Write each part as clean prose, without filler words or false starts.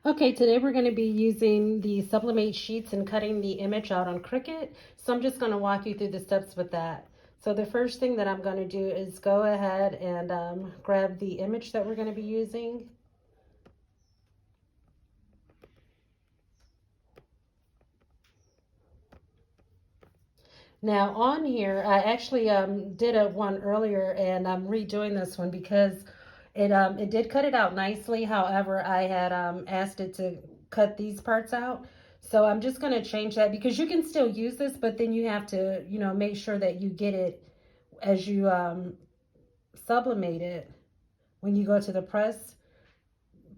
Okay, today we're going to be using the sublimate sheets and cutting the image out on Cricut. So I'm just going to walk you through the steps with that. So the first thing that I'm going to do is go ahead and grab the image that we're going to be using. Now on here, I actually did one earlier, and I'm redoing this one because it did cut it out nicely. However, I had asked it to cut these parts out. So I'm just going to change that because you can still use this, but then you have to, make sure that you get it as you sublimate it when you go to the press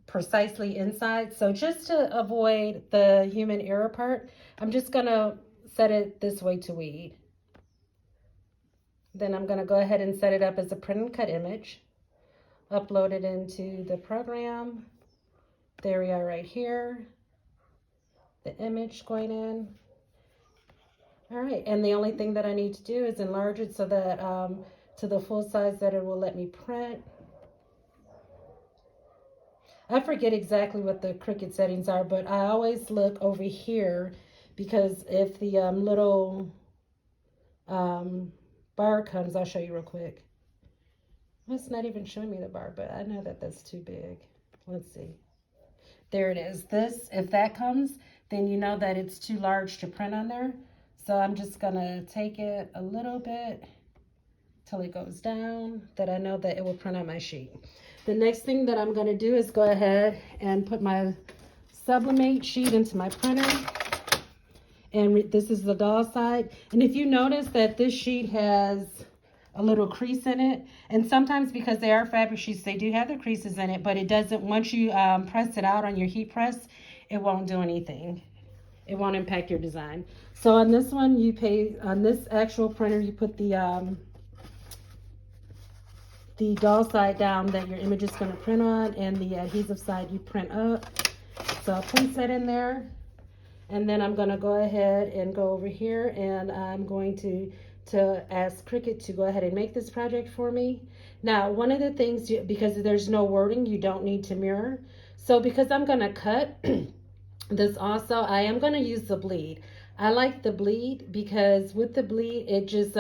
precisely inside. So just to avoid the human error part, I'm just going to set it this way to weed. Then I'm going to go ahead and set it up as a print and cut image. Upload it into the program. There we are right here. The image going in. All right, and the only thing that I need to do is enlarge it so that to the full size that it will let me print. I forget exactly what the Cricut settings are, but I always look over here because if the little bar comes, I'll show you real quick. It's not even showing me the bar, but I know that that's too big. Let's see. There it is. If that comes, then you know that it's too large to print on there. So I'm just gonna take it a little bit till it goes down, that I know that it will print on my sheet. The next thing that I'm gonna do is go ahead and put my sublimate sheet into my printer. And this is the doll side. And if you notice that this sheet has a little crease in it, and sometimes because they are fabric sheets, they do have the creases in it, but it doesn't, once you press it out on your heat press, it won't do anything. It won't impact your design. So on this one, on this actual printer, you put the doll side down that your image is going to print on, and the adhesive side you print up. So I'll place that in there. And then I'm going to go ahead and go over here, and I'm going to ask Cricut to go ahead and make this project for me. Now, one of the things, because there's no wording, you don't need to mirror. So because I'm going to cut this also, I am going to use the bleed. I like the bleed because with the bleed, it just,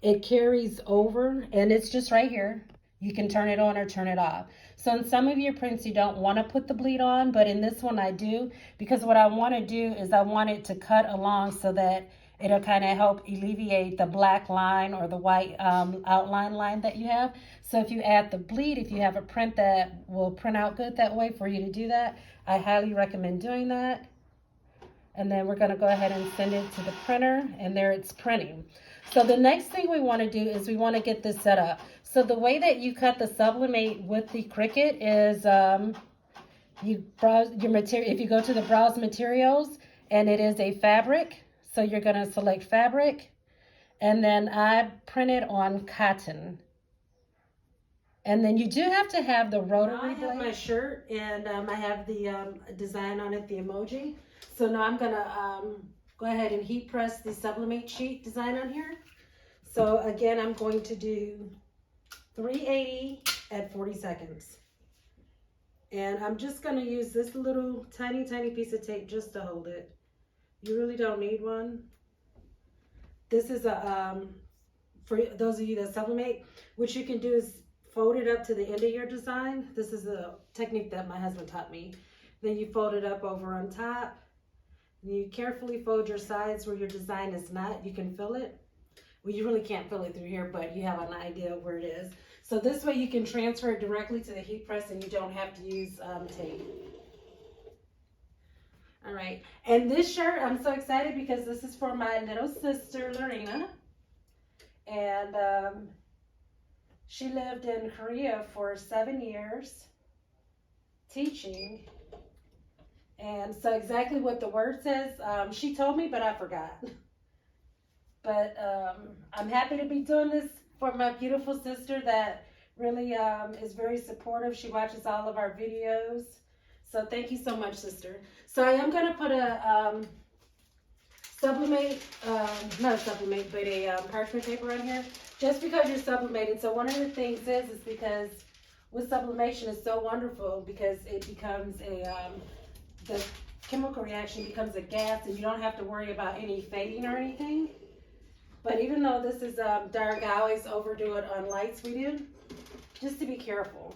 it carries over, and it's just right here. You can turn it on or turn it off. So in some of your prints, you don't want to put the bleed on, but in this one I do, because what I want to do is I want it to cut along so that it'll kind of help alleviate the black line or the white outline line that you have. So if you add the bleed, if you have a print that will print out good that way for you to do that, I highly recommend doing that. And then we're going to go ahead and send it to the printer, and there it's printing. So the next thing we want to do is we want to get this set up. So the way that you cut the sublimate with the Cricut is you browse your material. If you go to the browse materials, and it is a fabric, so you're going to select fabric, and then I print it on cotton. And then you do have to have the rotary blade. I have my shirt, and I have the design on it, the emoji. So now I'm gonna go ahead and heat press the sublimate sheet design on here. So again, I'm going to do 380 at 40 seconds. And I'm just gonna use this little tiny piece of tape just to hold it. You really don't need one. This is for those of you that sublimate, what you can do is fold it up to the end of your design. This is a technique that my husband taught me. Then you fold it up over on top. You carefully fold your sides where your design is not. You can feel it. Well, you really can't feel it through here, but you have an idea of where it is. So this way you can transfer it directly to the heat press, and you don't have to use tape. All right, and this shirt, I'm so excited because this is for my little sister, Lorena. And she lived in Korea for 7 years teaching. And so exactly what the word says, she told me, but I forgot. But I'm happy to be doing this for my beautiful sister that really is very supportive. She watches all of our videos. So thank you so much, sister. So I am going to put a sublimate, not a sublimate, but a parchment paper on here, just because you're sublimating. So one of the things is because with sublimation, it's so wonderful because it becomes a the chemical reaction becomes a gas and you don't have to worry about any fading or anything. But even though this is dark, I always overdo it on lights we do, just to be careful.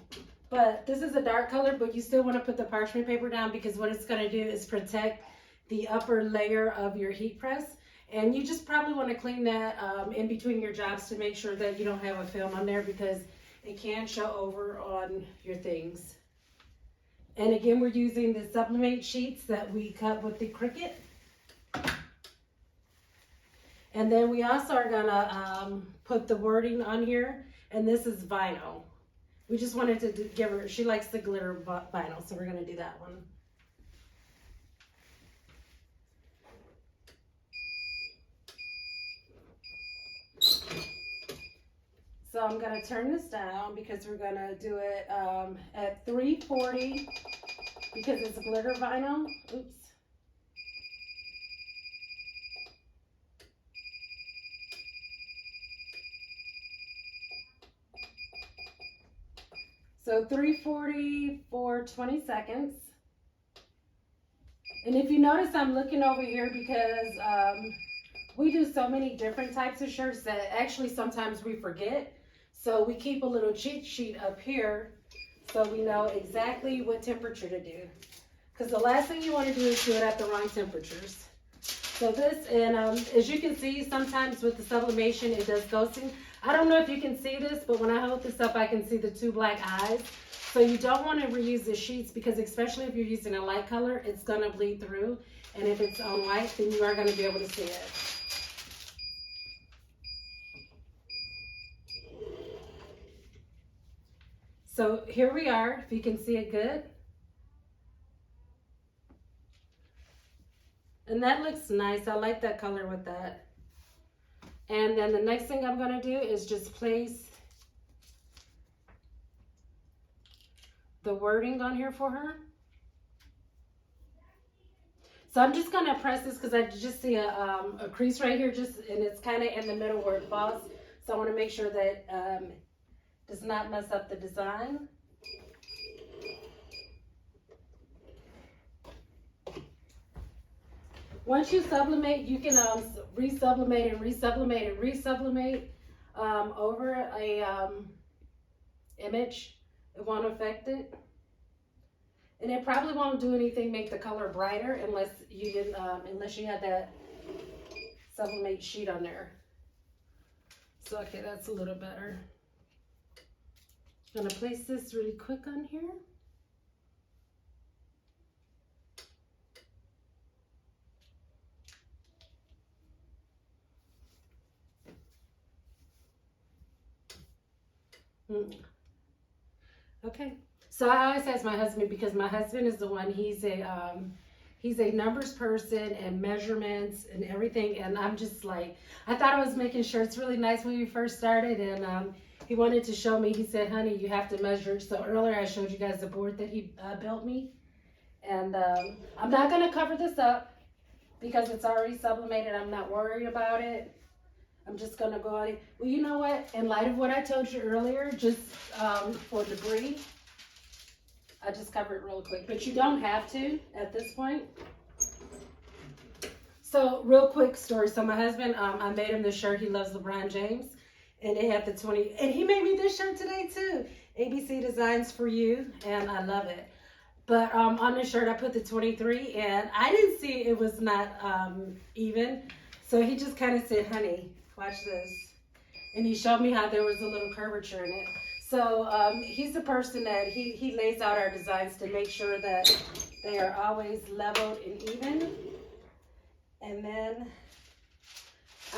But this is a dark color, but you still want to put the parchment paper down because what it's going to do is protect the upper layer of your heat press. And you just probably want to clean that in between your jobs to make sure that you don't have a film on there because it can show over on your things. And again, we're using the sublimate sheets that we cut with the Cricut. And then we also are gonna put the wording on here, and this is vinyl. We just wanted to give her, she likes the glitter vinyl, so we're gonna do that one. So I'm gonna turn this down because we're gonna do it at 340 because it's glitter vinyl. Oops. So 340 for 20 seconds. And if you notice, I'm looking over here because we do so many different types of shirts that actually sometimes we forget. So we keep a little cheat sheet up here so we know exactly what temperature to do. Because the last thing you want to do is do it at the wrong temperatures. So this, and as you can see, sometimes with the sublimation, it does ghosting. I don't know if you can see this, but when I hold this up, I can see the two black eyes. So you don't want to reuse the sheets because especially if you're using a light color, it's going to bleed through. And if it's on white, then you are going to be able to see it. So here we are, if you can see it good. And that looks nice. I like that color with that. And then the next thing I'm going to do is just place the wording on here for her. So I'm just going to press this because I just see a crease right here, and it's kind of in the middle where it falls. So I want to make sure that does not mess up the design. Once you sublimate, you can resublimate and resublimate and resublimate over a image. It won't affect it. And it probably won't do anything, make the color brighter unless you didn't, unless you had that sublimate sheet on there. So, okay, that's a little better. I'm gonna place this really quick on here. Okay, so I always ask my husband because my husband is the one, he's a numbers person and measurements and everything, and I'm just like, I thought I was making shirts really nice when we first started, and he wanted to show me. He said, honey, you have to measure. So earlier I showed you guys the board that he built me, and I'm not going to cover this up because it's already sublimated. I'm not worried about it. I'm just going to go on it. Well, you know what? In light of what I told you earlier, just for debris, I just cover it real quick. But you don't have to at this point. So real quick story. So my husband, I made him this shirt. He loves LeBron James. And it had the 20. And he made me this shirt today too. ABC Designs for You. And I love it. But on the shirt, I put the 23. And I didn't see it was not even. So he just kind of said, honey, watch this. And he showed me how there was a little curvature in it. So he's the person that he lays out our designs to make sure that they are always leveled and even. And then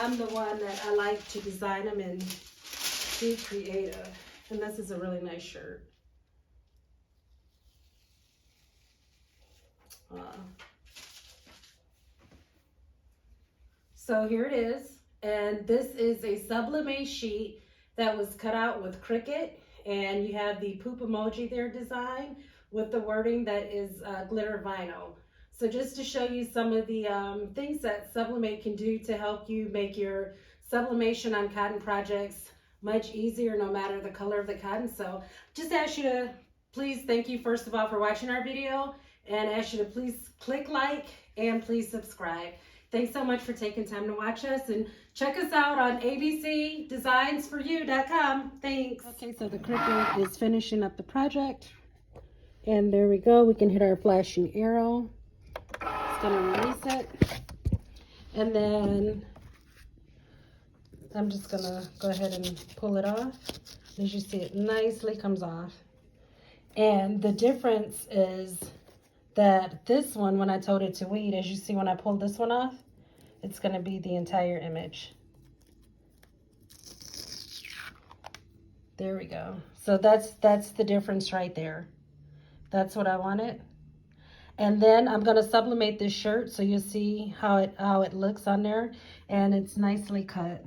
I'm the one that I like to design them and be creative. And this is a really nice shirt. So here it is. And this is a sublimate sheet that was cut out with Cricut. And you have the poop emoji there design with the wording that is glitter vinyl. So just to show you some of the things that Sublimate can do to help you make your sublimation on cotton projects much easier no matter the color of the cotton. So just ask you to please, thank you first of all for watching our video. and I ask you to please click like and please subscribe. Thanks so much for taking time to watch us, and check us out on abcdesignsforyou.com. Thanks. Okay, so the Cricut is finishing up the project. And there we go. We can hit our flashing arrow. It's going to release it. And then I'm just going to go ahead and pull it off. As you see, it nicely comes off. And the difference is that this one, when I told it to weed, as you see when I pull this one off, it's going to be the entire image. There we go. So that's the difference right there. That's what I wanted. And then I'm going to sublimate this shirt so you'll see how it looks on there, and it's nicely cut.